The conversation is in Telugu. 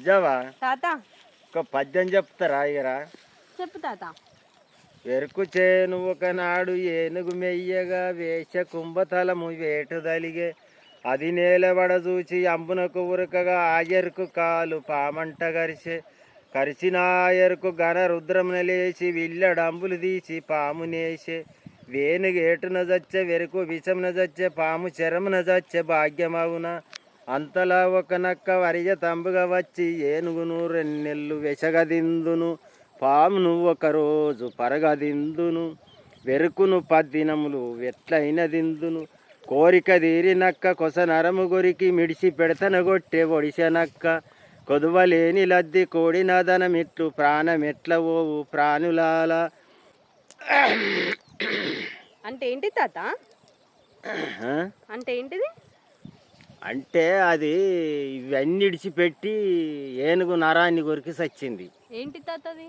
నిజమా తాత ఒక పద్యం చెప్తారా ఇగరా? చెప్పు తాత. వెరుకు చేను ఒకనాడు ఏనుగు మెయ్యగా వేష కుంభతలము వేటుదలిగే అది నేలబడ చూచి అంబునకు ఉరకగా ఆయరుకు కాలు పామంట కరిసే కరిచిన ఆయరుకు ఘన రుద్రమున లేచి విల్లడంబులు తీసి పామునేసే వేనుగేటున జచ్చే వెరుకు విషమున జచ్చే పాము చెరమున జచ్చే భాగ్యమవున అంతలా ఒక నక్క వరిజ తంబుగా వచ్చి ఏనుగును రెన్నెల్లు వెసగదిందును పామును ఒకరోజు పరగదిందును వెరుకును 10 దినములు ఎట్లయిన దిందును కోరిక తీరినక్క కొస నరము గొరికి మిడిసి పెడతనగొట్టే ఒడిసెనక్క కొదువలేని లద్ది కోడినదనమిట్లు ప్రాణమెట్ల ఓవు ప్రాణులాల. అంటే ఏంటి తాత? అంటే ఏంటిది? అంటే అది ఇవన్నీ ఇడిచిపెట్టి ఏనుగు నరాన్ని కొరికి సచ్చింది. ఏంటి తాత అది?